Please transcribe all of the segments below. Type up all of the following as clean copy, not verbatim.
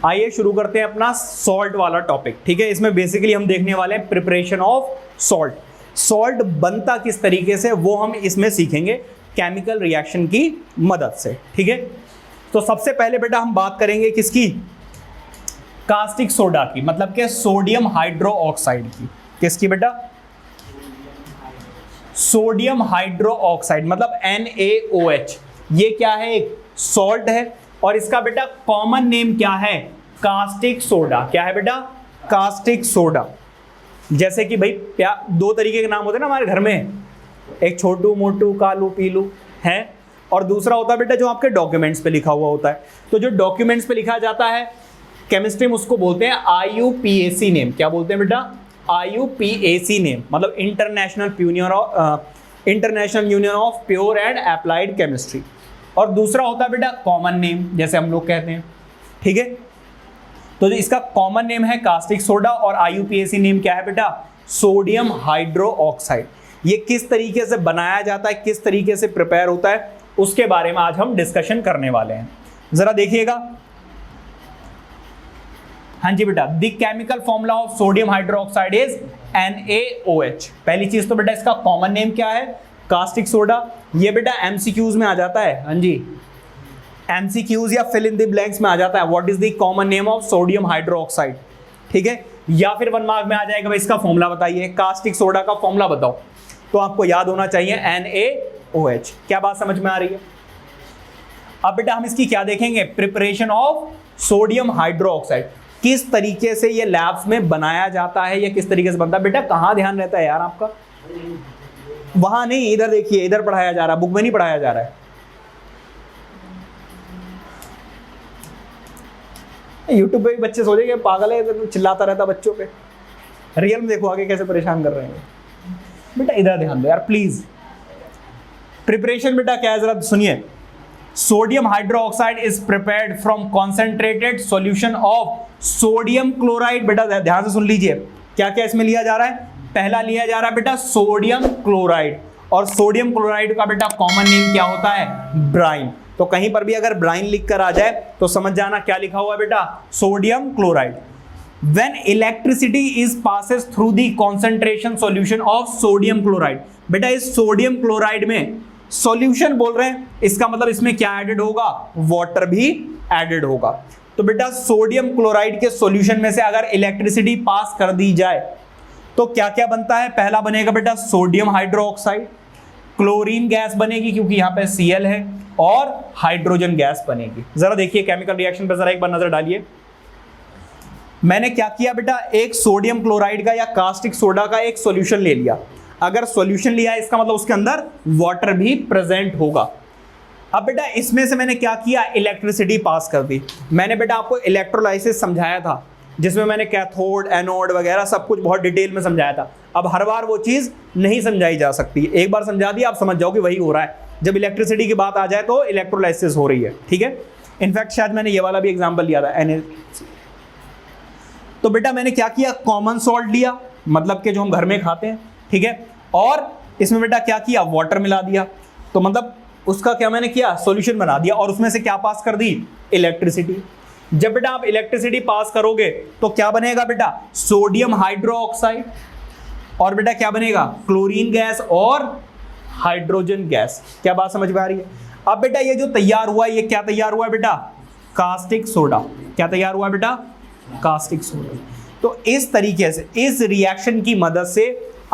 आइए शुरू करते हैं अपना सॉल्ट वाला टॉपिक। ठीक है, इसमें बेसिकली हम देखने वाले हैं प्रिपरेशन ऑफ सॉल्ट। सॉल्ट बनता किस तरीके से वो हम इसमें सीखेंगे केमिकल रिएक्शन की मदद से। ठीक है, तो सबसे पहले बेटा हम बात करेंगे किसकी, कास्टिक सोडा की, मतलब के सोडियम हाइड्रो ऑक्साइड की। किसकी बेटा, सोडियम हाइड्रो ऑक्साइड मतलब NaOH। ये क्या है, एक सॉल्ट है और इसका बेटा कॉमन नेम क्या है, कास्टिक सोडा। क्या है बेटा, कास्टिक सोडा। जैसे कि भाई दो तरीके के नाम होते हैं ना हमारे घर में, एक छोटू मोटू कालू पीलू है, और दूसरा होता है बेटा जो आपके डॉक्यूमेंट्स पे लिखा हुआ होता है। तो जो डॉक्यूमेंट्स पे लिखा जाता है केमिस्ट्री में उसको बोलते हैं IUPAC नेम। क्या बोलते हैं बेटा, IUPAC नेम, मतलब international union of pure and applied chemistry. और दूसरा होता है बेटा कॉमन नेम, जैसे हम लोग कहते हैं। ठीक है, तो इसका कॉमन नेम है कास्टिक सोडा और IUPAC नेम क्या है बेटा, सोडियम हाइड्रो ऑक्साइड। ये किस तरीके से बनाया जाता है, किस तरीके से प्रिपेयर होता है, उसके बारे में आज हम डिस्कशन करने वाले हैं। जरा देखिएगा। हाँ जी बेटा, the chemical formula of sodium hydro oxide is NaOH। पहली चीज तो बेटा इसका कॉमन नेम क्या है, कास्टिक सोडा। ये बेटा MCQs में आ जाता है। हाँ जी, MCQs या फिल इन द ब्लैंक्स में आ जाता है, what is the common name of sodium hydro oxide. ठीक है, या फिर 1 मार्क में आ जाएगा भाई इसका फॉर्मूला बताइए, कास्टिक सोडा का फॉर्मूला बताओ, तो आपको याद होना चाहिए NaOH। क्या बात समझ में आ रही है। अब बेटा हम इसकी क्या देखेंगे, preparation of sodium hydro oxide, किस तरीके से ये लैब्स में बनाया जाता है या किस तरीके से बनता है। बेटा कहां ध्यान रहता है यार आपका, वहां नहीं, इधर देखिए, इधर पढ़ाया जा रहा है, बुक में नहीं पढ़ाया जा रहा है। यूट्यूब पे भी बच्चे सोचेंगे पागल है, तो चिल्लाता रहता बच्चों पे। रियल में देखो आगे कैसे परेशान कर रहे हैं बेटा, इधर ध्यान दो यार प्लीज। प्रिपरेशन बेटा क्या है जरा सुनिए। Sodium hydro oxide is prepared from concentrated solution of sodium chloride. बेटा ध्यान से सुन लीजिए, क्या क्या इसमें लिया जा रहा है। पहला लिया जा रहा है बेटा सोडियम क्लोराइड, और सोडियम क्लोराइड का बेटा कॉमन नेम क्या होता है, ब्राइन। तो कहीं पर भी अगर ब्राइन लिख कर आ जाए तो समझ जाना क्या लिखा हुआ है बेटा, sodium chloride. When electricity is passes through the concentration solution of sodium chloride, बेटा इस सोडियम क्लोराइड में सॉल्यूशन बोल रहे हैं, इसका मतलब इसमें क्या एडेड होगा, वाटर भी एडेड होगा। तो बेटा सोडियम क्लोराइड के सॉल्यूशन में से अगर इलेक्ट्रिसिटी पास कर दी जाए तो क्या क्या बनता है। पहला बनेगा बेटा sodium hydro oxide, chlorine gas बनेगी क्योंकि यहां पे Cl है, और हाइड्रोजन गैस बनेगी। जरा देखिए केमिकल रिएक्शन पर जरा एक बार नजर डालिए। मैंने क्या किया बेटा, एक सोडियम क्लोराइड का या कास्टिक सोडा का एक सॉल्यूशन ले लिया। अगर सॉल्यूशन लिया है इसका मतलब उसके अंदर वाटर भी प्रेजेंट होगा। अब बेटा इसमें से मैंने क्या किया, इलेक्ट्रिसिटी पास कर दी। मैंने बेटा आपको इलेक्ट्रोलाइसिस समझाया था, जिसमें मैंने कैथोड एनोड वगैरह सब कुछ बहुत डिटेल में समझाया था। अब हर बार वो चीज नहीं समझाई जा सकती, एक बार समझा दी आप समझ जाओ कि वही हो रहा है। जब इलेक्ट्रिसिटी की बात आ जाए तो इलेक्ट्रोलाइसिस हो रही है। ठीक है, इनफैक्ट शायद मैंने ये वाला भी एग्जांपल लिया था Na। तो बेटा मैंने क्या किया, कॉमन सॉल्ट लिया, मतलब कि जो हम घर में खाते हैं। ठीक है, और इसमें बेटा क्या किया, वाटर मिला दिया। तो मतलब उसका क्या मैंने किया, सॉल्यूशन बना दिया, और उसमें से क्या पास कर दी, इलेक्ट्रिसिटी। जब बेटा आप इलेक्ट्रिसिटी पास करोगे तो क्या बनेगा बेटा, सोडियम हाइड्रो ऑक्साइड, और बेटा क्या बनेगा, क्लोरीन गैस और हाइड्रोजन गैस। क्या बात समझ में आ रही है। अब बेटा ये जो तैयार हुआ है, ये क्या तैयार हुआ है बेटा, कास्टिक सोडा। क्या तैयार हुआ है बेटा, कास्टिक सोडा। तो इस तरीके से इस रिएक्शन की मदद से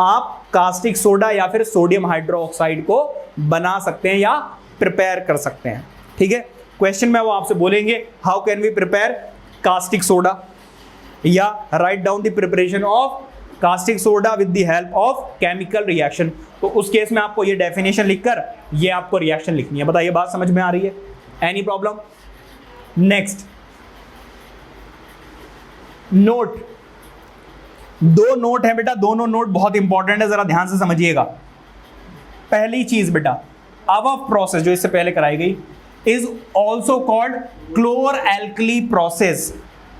आप कास्टिक सोडा या फिर सोडियम हाइड्रो ऑक्साइड को बना सकते हैं या प्रिपेयर कर सकते हैं। ठीक है, क्वेश्चन में वो आपसे बोलेंगे how can we prepare caustic soda, या write down the preparation of caustic soda with the help of chemical reaction. तो उस केस में आपको ये डेफिनेशन लिखकर ये आपको रिएक्शन लिखनी है। बताइए बात समझ में आ रही है, एनी प्रॉब्लम। नेक्स्ट नोट, दो नोट है बेटा, दोनों नोट बहुत इंपॉर्टेंट है, जरा ध्यान से समझिएगा। पहली चीज बेटा, अबव प्रोसेस जो इससे पहले कराई गई is also called chlor alkali process.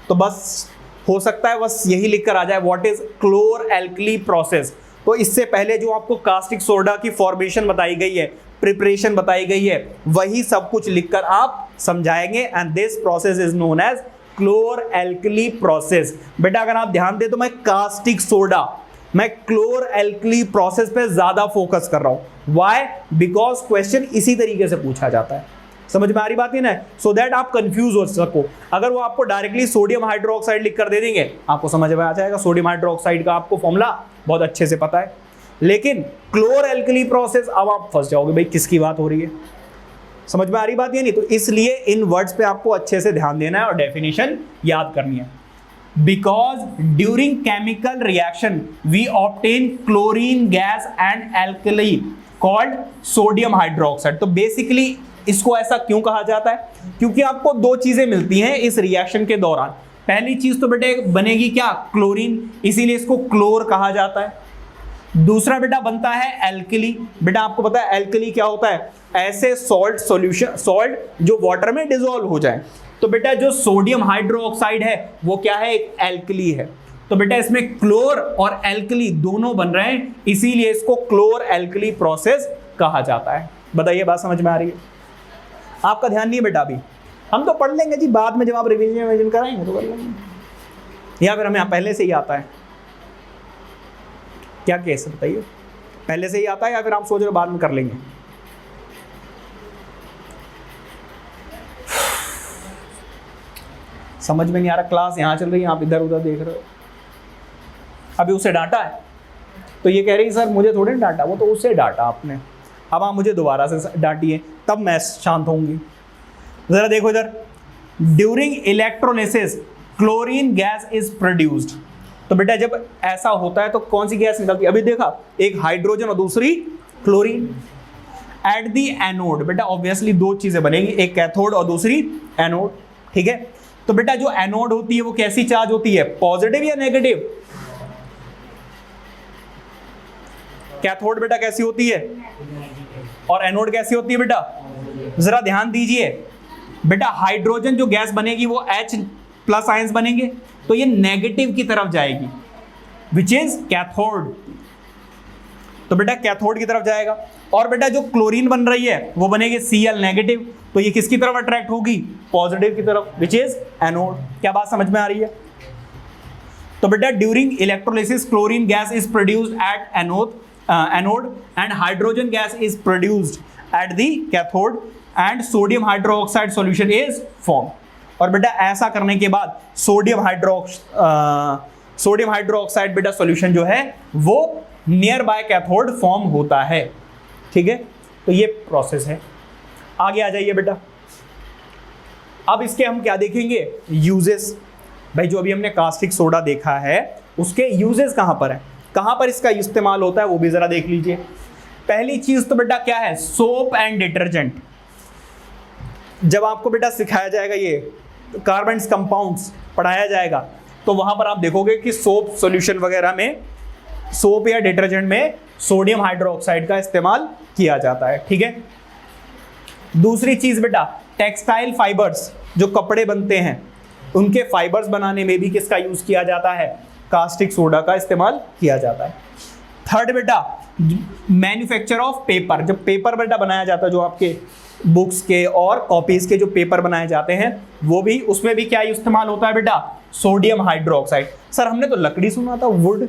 तो बस हो सकता है बस यही लिखकर आ जाए, व्हाट इज क्लोर एल्कली प्रोसेस। तो इससे पहले जो आपको कास्टिक सोडा की फॉर्मेशन बताई गई है, प्रिपरेशन बताई गई है, वही सब कुछ लिखकर आप समझाएंगे। And this process is known as chlor alkali process. बेटा अगर आप ध्यान दे तो मैं कास्टिक सोडा, मैं क्लोर एल्कली प्रोसेस पे ज्यादा फोकस कर रहा हूं। व्हाई? बिकॉज क्वेश्चन इसी तरीके से पूछा जाता है। समझ में आ रही बात है ना? सो दैट आप कंफ्यूज हो सको। अगर वो आपको डायरेक्टली सोडियम हाइड्रोक्साइड लिख कर दे देंगे, आपको समझ में आ जाएगा, सोडियम हाइड्रोक्साइड का आपको फॉर्मूला बहुत अच्छे से पता है। लेकिन क्लोर एल्कली प्रोसेस, अब आप फंस जाओगे भाई किसकी बात हो रही है। समझ में आ रही बात है नहीं? तो इसलिए इन वर्ड्स पे आपको अच्छे से ध्यान देना है और डेफिनेशन याद करनी है। Because during chemical reaction we obtain chlorine gas and alkali called sodium hydroxide. तो बेसिकली इसको ऐसा क्यों कहा जाता है? क्योंकि आपको दो चीजें मिलती हैं इस रिएक्शन के दौरान। पहली चीज तो बेटे बनेगी क्या? क्लोरीन, इसीलिए इसको क्लोर कहा जाता है। दूसरा बेटा बनता है एल्कली। बेटा आपको पता है एल्कली क्या होता है? ऐसे सॉल्ट सॉल्यूशन, सॉल्ट जो वाटर में डिसॉल्व हो जाए। तो बेटा जो सोडियम हाइड्रोक्साइड है वो क्या है? एक एल्कली है। तो बेटा इसमें क्लोर और एल्कली दोनों बन रहे हैं, इसीलिए इसको क्लोर एल्कली प्रोसेस कहा जाता है। बताइए बात समझ में आ रही है? आपका ध्यान नहीं है बेटा अभी, हम तो पढ़ लेंगे जी बाद में, जब आप रिवीजन कराएंगे तो कर लेंगे, या फिर हमें पहले से ही आता है? क्या केस है बताइए, पहले से ही आता है या फिर आप सोच रहे हो बाद में कर लेंगे? समझ में नहीं आ रहा, क्लास यहाँ चल रही है, आप इधर उधर देख रहे हो। अभी उसे डांटा है तो ये कह रही है सर मुझे थोड़े ना डांटा, वो तो उसे डांटा आपने, अब आप मुझे दोबारा से डांटिए तब मैं शांत होंगी। जरा देखो इधर, during electrolysis chlorine gas is produced. तो बेटा जब ऐसा होता है तो कौन सी गैस निकलती है? अभी देखा, एक हाइड्रोजन और दूसरी क्लोरीन। एट दी एनोड, बेटा ऑब्वियसली दो चीजें बनेगी, एक कैथोड और दूसरी एनोड, ठीक है? तो बेटा जो एनोड होती है वो कैसी चार्ज होती है? पॉजिटिव या नेगेटिव? कैथोड बेटा कैसी होती है और एनोड कैसी होती है बेटा? जरा ध्यान दीजिए बेटा, हाइड्रोजन जो गैस बनेगी वो H प्लस आयंस बनेंगे, तो ये नेगेटिव की तरफ जाएगी, विच इज कैथोड। तो बेटा कैथोड की तरफ जाएगा। और बेटा जो क्लोरीन बन रही है वो बनेगी Cl नेगेटिव, तो ये किसकी तरफ अट्रैक्ट होगी? पॉजिटिव की तरफ, विच इज एनोड। क्या बात समझ में आ रही है? तो बेटा during electrolysis chlorine gas is produced at anode and hydrogen gas is produced at the cathode and sodium hydroxide solution is form. और बेटा ऐसा करने के बाद सोडियम हाइड्रोक्साइड बेटा सॉल्यूशन जो है वो नियर बाय कैथोड फॉर्म होता है, ठीक है? तो ये प्रोसेस है। आगे आ जाइए बेटा, अब इसके हम क्या देखेंगे? यूजेस। भाई जो अभी हमने कास्टिक सोडा देखा है उसके यूजेस कहां पर है, कहां पर इसका इस्तेमाल होता है वो भी जरा देख लीजिए। पहली चीज तो बेटा क्या है? Soap and detergent. जब आपको बेटा सिखाया जाएगा ये कार्बन्स कंपाउंड्स पढ़ाया जाएगा तो वहां पर आप देखोगे कि सोप सॉल्यूशन वगैरह में, सोप या डिटर्जेंट में सोडियम हाइड्रोक्साइड का इस्तेमाल किया जाता है, ठीक है? दूसरी चीज बेटा, टेक्सटाइल फाइबर्स, जो कपड़े बनते हैं उनके फाइबर्स बनाने में भी किसका यूज किया जाता है? कास्टिक सोडा का इस्तेमाल किया जाता है। थर्ड बेटा, मैन्युफैक्चर ऑफ पेपर। जब पेपर बेटा बनाया जाता है, जो आपके बुक्स के और कॉपीज के जो पेपर बनाए जाते हैं वो भी, उसमें भी क्या इस्तेमाल होता है बेटा? Sodium hydroxide. सर हमने तो लकड़ी सुना था, वुड।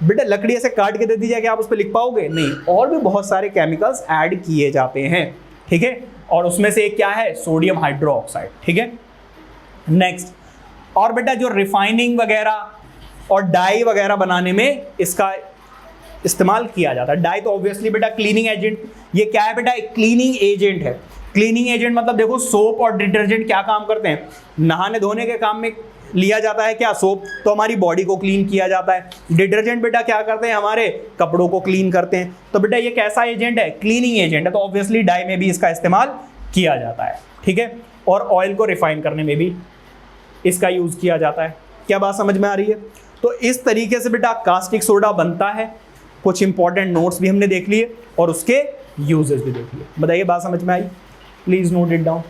बेटा लकड़ी ऐसे काट के दे दी जाए कि आप उस पर लिख पाओगे? नहीं, और भी बहुत सारे केमिकल्स ऐड किए जाते हैं, ठीक है? और उसमें से एक क्या है? सोडियम हाइड्रोक्साइड, ठीक है? नेक्स्ट, और बेटा जो रिफाइनिंग वगैरह और डाई वगैरह बनाने में इसका इस्तेमाल किया जाता है। डाई तो ऑब्वियसली बेटा क्लीनिंग एजेंट, ये क्या है बेटा? एक क्लीनिंग एजेंट है। क्लीनिंग एजेंट मतलब देखो, सोप और डिटर्जेंट क्या काम करते हैं? नहाने धोने के काम में लिया जाता है क्या? सोप तो हमारी बॉडी को क्लीन किया जाता है, डिटर्जेंट बेटा क्या करते हैं? हमारे कपड़ों को क्लीन करते हैं। तो बेटा ये कैसा एजेंट है? क्लीनिंग एजेंट है। तो ऑब्वियसली डाई में भी इसका इस्तेमाल किया जाता है, ठीक है? और ऑयल को रिफाइन करने में भी इसका यूज किया जाता है। क्या बात समझ में आ रही है? तो इस तरीके से बेटा कास्टिक सोडा बनता है। कुछ इंपॉर्टेंट नोट्स भी हमने देख लिए और उसके यूजेस भी देख लिए। बताइए बात समझ में आई? Please note it down.